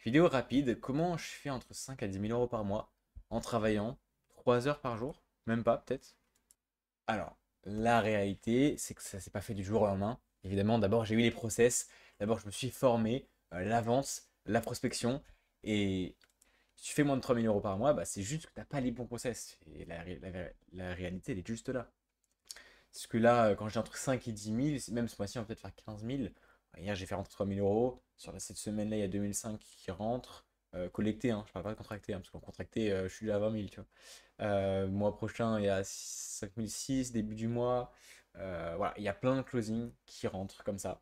Vidéo rapide, comment je fais entre 5 à 10 000 euros par mois en travaillant 3 heures par jour? Même pas, peut-être. Alors, la réalité, c'est que ça s'est pas fait du jour au lendemain. Évidemment, d'abord, j'ai eu les process. D'abord, je me suis formé, la vente, la prospection. Et si tu fais moins de 3 000 euros par mois, bah, c'est juste que tu n'as pas les bons process. Et la réalité, elle est juste là. Parce que là, quand j'ai entre 5 et 10 000, même ce mois-ci, on va peut-être faire 15 000. Hier, j'ai fait rentrer 3 000 euros. Cette semaine-là, il y a 2005 qui rentrent. Collecté, hein, je parle pas de contracté, hein, parce qu'en contracté, je suis à 20 000, tu vois. Mois prochain, il y a 5 600, début du mois. Voilà, il y a plein de closings qui rentrent comme ça.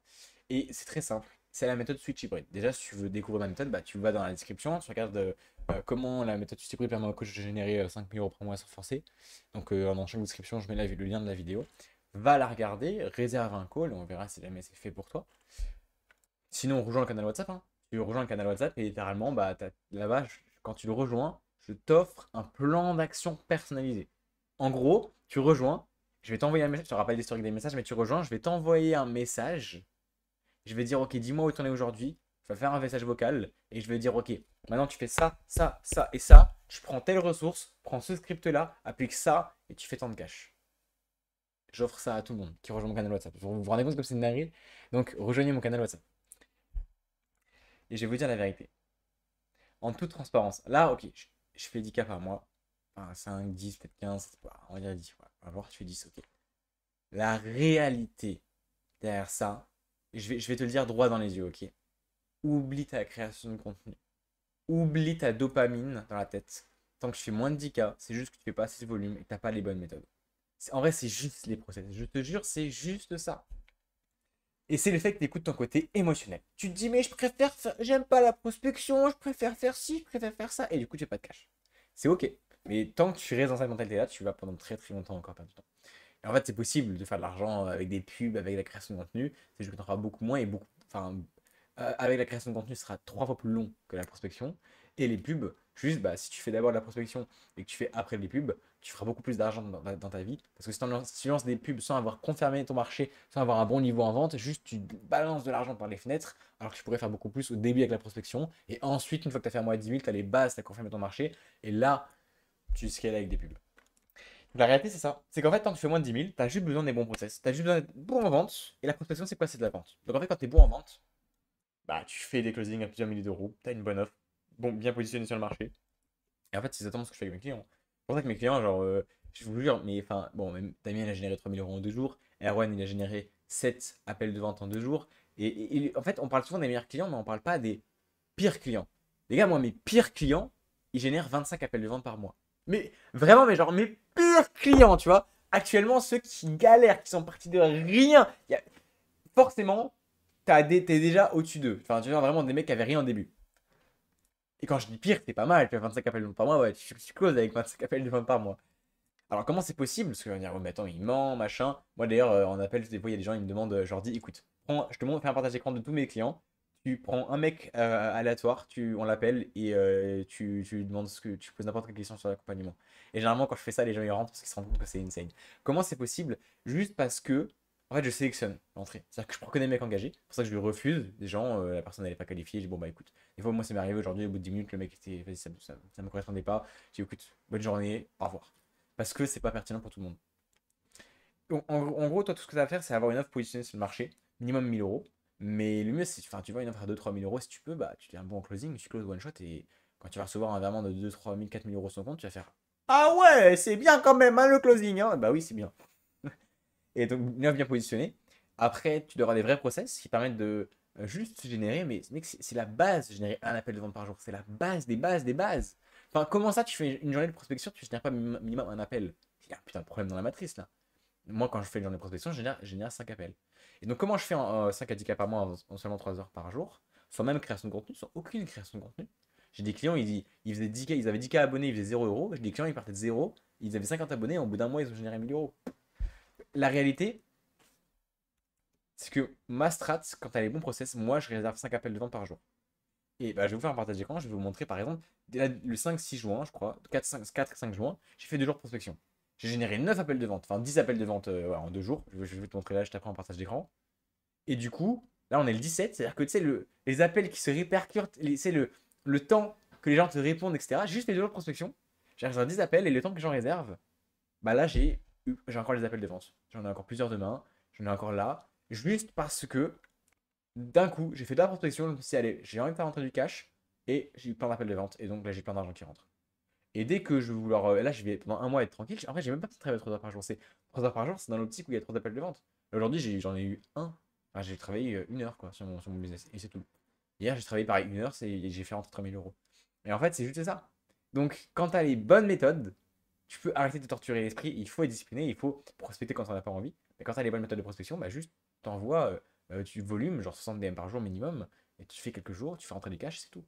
Et c'est très simple. C'est la méthode Switch Hybrid. Déjà, si tu veux découvrir ma méthode, bah, tu vas dans la description, tu regardes comment la méthode Switch Hybrid permet au coach de générer 5 000 euros par mois sans forcer. Donc, dans chaque description, je mets le lien de la vidéo. Va la regarder, réserve un call, on verra si jamais c'est fait pour toi. Sinon, rejoins le canal WhatsApp, hein. Tu rejoins le canal WhatsApp et littéralement, bah, là-bas, quand tu le rejoins, je t'offre un plan d'action personnalisé. En gros, tu rejoins, je vais t'envoyer un message, tu n'auras pas l'historique des messages, mais tu rejoins, je vais t'envoyer un message. Je vais dire, ok, dis-moi où tu en es aujourd'hui. Je vais faire un message vocal et je vais dire, ok, maintenant tu fais ça, ça, ça et ça. Tu prends telle ressource, prends ce script-là, applique ça et tu fais tant de cash. J'offre ça à tout le monde qui rejoint mon canal WhatsApp. Vous vous rendez compte comme c'est une dinguerie? Donc, rejoignez mon canal WhatsApp. Et je vais vous dire la vérité. En toute transparence. Là, ok, je fais 10 cas par mois. Enfin, 5, 10, peut-être 15. On va dire 10. On va voir, tu fais 10, ok. La réalité derrière ça, je vais te le dire droit dans les yeux, ok. Oublie ta création de contenu. Oublie ta dopamine dans la tête. Tant que tu fais moins de 10 cas, c'est juste que tu fais pas assez de volume et que tu n'as pas les bonnes méthodes. En vrai, c'est juste les process. Je te jure, c'est juste ça. Et c'est le fait que tu écoutes ton côté émotionnel. Tu te dis, mais je préfère faire, j'aime pas la prospection, je préfère faire ci, je préfère faire ça, et du coup, tu fais pas de cash. C'est ok. Mais tant que tu restes dans cette mentalité-là, tu vas pendant très très longtemps encore perdre du temps. Et en fait, c'est possible de faire de l'argent avec des pubs, avec la création de contenu. C'est juste que tu en feras beaucoup moins et beaucoup. Enfin, avec la création de contenu, ce sera 3 fois plus long que la prospection. Et les pubs, juste, bah, si tu fais d'abord de la prospection et que tu fais après les pubs, tu feras beaucoup plus d'argent dans ta vie. Parce que si tu lances des pubs sans avoir confirmé ton marché, sans avoir un bon niveau en vente, juste tu balances de l'argent par les fenêtres, alors que tu pourrais faire beaucoup plus au début avec la prospection. Et ensuite, une fois que tu as fait un mois et 10 000, tu as les bases, tu as confirmé ton marché. Et là, tu scales avec des pubs. La réalité, c'est ça. C'est qu'en fait, quand tu fais moins de 10 000, tu as juste besoin des bons process. Tu as juste besoin d'être bon en vente. Et la prospection, c'est quoi? C'est de la vente. Donc en fait, quand tu es bon en vente, bah, tu fais des closings à plusieurs milliers d'euros. Tu as une bonne offre, bon, bien positionnée sur le marché. Et en fait, c'est exactement ce que je fais avec mes clients. C'est pour ça que mes clients, genre, je vous jure, mais enfin, bon, même Damien, il a généré 3 000 euros en 2 jours. Erwan, il a généré 7 appels de vente en 2 jours. En fait, on parle souvent des meilleurs clients, mais on parle pas des pires clients. Les gars, moi, mes pires clients, ils génèrent 25 appels de vente par mois. Mais vraiment, mais genre, mes pires clients, tu vois. Actuellement, ceux qui galèrent, qui sont partis de rien, forcément, t'es déjà au-dessus d'eux. Enfin, tu vois, vraiment des mecs qui avaient rien au début. Et quand je dis pire, c'est pas mal. Tu fais 25 appels de vente par mois, ouais, tu closes avec 25 appels de vente par mois. Alors, comment c'est possible? Parce que va dire, oh, mais attends, il ment, machin. Moi, d'ailleurs, en appel, des fois, il y a des gens, ils me demandent, je leur dis, écoute, je te montre, fais un partage d'écran de tous mes clients. Tu prends un mec aléatoire, on l'appelle et tu lui demandes tu poses n'importe quelle question sur l'accompagnement. Et généralement, quand je fais ça, les gens ils rentrent parce qu'ils se rendent compte que c'est insane. Comment c'est possible? Juste parce que, en fait, je sélectionne l'entrée. C'est-à-dire que je prends que des mecs engagés. C'est pour ça que je lui refuse des gens, la personne n'est pas qualifiée. Je dis, bon, bah écoute, des fois, moi, ça m'est arrivé aujourd'hui, au bout de 10 minutes, le mec était, vas-y, ça me correspondait pas. J'ai dit, écoute, bonne journée, au revoir. Parce que c'est pas pertinent pour tout le monde. En gros, toi, tout ce que tu as à faire, c'est avoir une offre positionnée sur le marché, minimum 1000 euros. Mais le mieux, c'est, enfin, tu vois une offre à 2 3 000 euros, si tu peux, bah, tu fais un bon closing, tu closes one shot et quand tu vas recevoir un virement de 2 3 000, 4 000 euros sur ton compte, tu vas faire ah ouais, c'est bien quand même, hein, le closing, hein. Bah oui, c'est bien. Et donc, une offre bien positionnée. Après, tu dois avoir des vrais process qui permettent de juste générer, mais mec, c'est la base, générer un appel de vente par jour. C'est la base des bases des bases. Enfin, comment ça, tu fais une journée de prospection, tu ne génères pas minimum un appel? Il y a un putain de problème dans la matrice là. Moi, quand je fais une journée de prospection, je génère 5 appels. Et donc, comment je fais 5 à 10 cas par mois en seulement 3 heures par jour, sans même création de contenu, sans aucune création de contenu? J'ai des clients, ils faisaient 10K, ils avaient 10K abonnés, ils faisaient 0 euros. J'ai des clients, ils partaient de 0, ils avaient 50 abonnés, au bout d'un mois, ils ont généré 1000 euros. La réalité, c'est que ma strat, quand elle est bon process, moi, je réserve 5 appels de vente par jour. Et bah, je vais vous faire un partage d'écran, je vais vous montrer par exemple, le 5-6 juin, je crois, 4-5 juin, j'ai fait 2 jours de prospection. J'ai généré 9 appels de vente, enfin 10 appels de vente ouais, en 2 jours. Je vais te montrer là juste après en partage d'écran. Et du coup, là on est le 17, c'est-à-dire que tu sais, les appels qui se répercutent, le temps que les gens te répondent, etc., j'ai juste fait 2 jours de prospection. J'ai reçu 10 appels et le temps que j'en réserve, bah là, j'ai encore les appels de vente. J'en ai encore plusieurs demain. J'en ai encore là. Juste parce que d'un coup, j'ai fait de la prospection. Je me suis dit, allez, j'ai envie de faire rentrer du cash. Et j'ai eu plein d'appels de vente. Et donc là, j'ai plein d'argent qui rentre. Et dès que je vais vouloir. Là, je vais pendant un mois être tranquille. En fait, j'ai même pas travaillé 3 heures par jour. C'est 3 heures par jour, c'est dans l'optique où il y a 3 appels de vente. Aujourd'hui, j'en ai eu un. Enfin, j'ai travaillé 1 heure quoi, sur mon business. Et c'est tout. Hier, j'ai travaillé pareil 1 heure et j'ai fait rentrer 3 000 euros. Et en fait, c'est juste ça. Donc, quand tu as les bonnes méthodes, tu peux arrêter de te torturer l'esprit. Il faut être discipliné, il faut prospecter quand on n'a pas envie. Mais quand tu as les bonnes méthodes de prospection, bah juste t'envoies du volume, genre 60 DM par jour minimum, et tu fais quelques jours, tu fais rentrer des cash, c'est tout.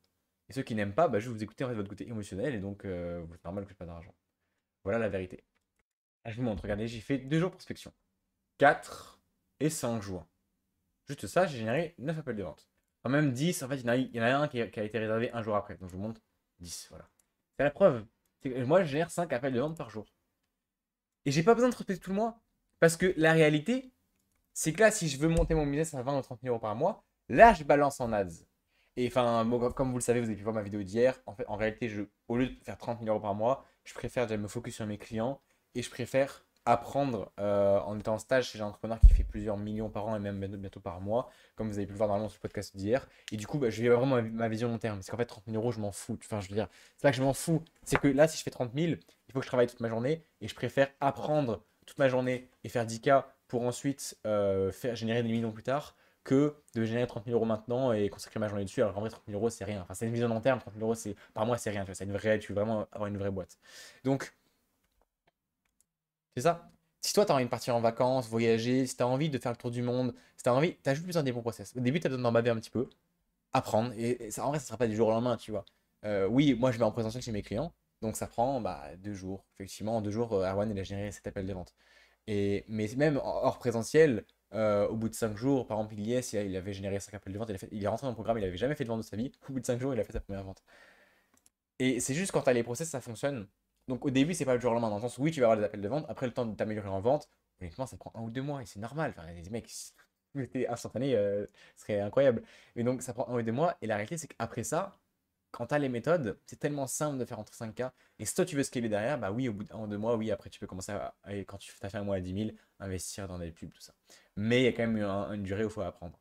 Et ceux qui n'aiment pas, bah juste vous écoutez en fait votre côté émotionnel, et donc c'est normal que je pas d'argent. Voilà la vérité. Ah, je vous montre, regardez, j'ai fait 2 jours de prospection. 4 et 5 jours. Juste ça, j'ai généré 9 appels de vente. Quand même 10, en fait, il y en a un qui a été réservé un jour après. Donc je vous montre 10, voilà. C'est la preuve. Moi, je génère 5 appels de vente par jour. Et j'ai pas besoin de prospecter tout le mois. Parce que la réalité, c'est que là, si je veux monter mon business à 20 ou 30 000 euros par mois, là, je balance en ads. Et enfin, bon, comme vous le savez, vous avez pu voir ma vidéo d'hier. En fait, en réalité, au lieu de faire 30 000 euros par mois, je préfère déjà me focus sur mes clients et je préfère apprendre en étant en stage chez un entrepreneur qui fait plusieurs millions par an et même bientôt par mois, comme vous avez pu le voir normalement sur le podcast d'hier. Et du coup, bah, je vais vraiment ma vision long terme. Parce qu'en fait, 30 000 euros, je m'en fous. Enfin, je veux dire, c'est pas que je m'en fous. C'est que là, si je fais 30 000, il faut que je travaille toute ma journée et je préfère apprendre toute ma journée et faire 10K pour ensuite générer des millions plus tard que de générer 30 000 euros maintenant et consacrer ma journée dessus. Alors qu'en vrai, 30 000 euros, c'est rien. Enfin, c'est une vision long terme. 30 000 euros, par mois, c'est rien. Tu vois, c'est une vraie, tu veux vraiment avoir une vraie boîte. Donc, c'est ça. Si toi, tu as envie de partir en vacances, voyager, si tu as envie de faire le tour du monde, si tu as envie, tu as juste besoin des bons process. Au début, tu as besoin d'en baver un petit peu, apprendre. Et ça, en vrai, ça ne sera pas du jour au lendemain, tu vois. Oui, moi, je vais en présentiel chez mes clients. Donc, ça prend 2 jours. Effectivement, en 2 jours, Arwan, il a généré 7 appels de vente. Mais même hors présentiel, au bout de 5 jours, par exemple, il avait généré 5 appels de vente, il est rentré dans le programme, il n'avait jamais fait de vente de sa vie. Au bout de 5 jours, il a fait sa première vente. Et c'est juste quand tu as les process, ça fonctionne. Donc au début, c'est pas le jour au lendemain, dans le sens où oui, tu vas avoir des appels de vente. Après, le temps de t'améliorer en vente, honnêtement, ça prend 1 ou 2 mois et c'est normal. Enfin, les mecs, si c'était instantané, ce serait incroyable. Mais donc, ça prend 1 ou 2 mois. Et la réalité, c'est qu'après ça, quand tu as les méthodes, c'est tellement simple de faire entre 5K. Et si toi, tu veux scaler derrière, bah oui, au bout d'1 ou 2 mois, oui, après, tu peux commencer quand tu as fait un mois à 10 000, investir dans des pubs, tout ça. Mais il y a quand même une durée où il faut apprendre.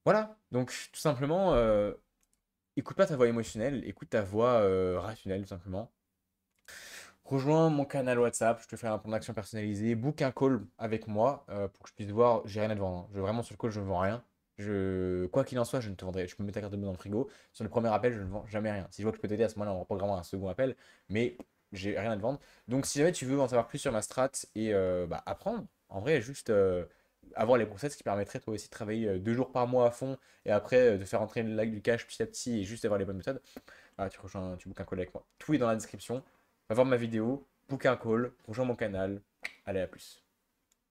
Voilà, donc tout simplement, écoute pas ta voix émotionnelle, écoute ta voix rationnelle, tout simplement. Rejoins mon canal WhatsApp, je te fais un plan d'action personnalisé. Book un call avec moi pour que je puisse voir. J'ai rien à te vendre, hein. Vraiment, sur le call, je ne vends rien. Quoi qu'il en soit, je ne te vendrai. Je peux mettre ta carte de bleue dans le frigo. Sur le premier appel, je ne vends jamais rien. Si je vois que je peux t'aider à ce moment-là, on reprogrammera un second appel. Mais j'ai rien à te vendre. Donc, si jamais tu veux en savoir plus sur ma strat et apprendre, en vrai, juste avoir les process qui permettraient toi aussi de travailler 2 jours par mois à fond et après de faire entrer du cash petit à petit et juste avoir les bonnes méthodes, tu bookes un call avec moi. Tout est dans la description. Va voir ma vidéo, book un call, rejoins mon canal. Allez, à plus.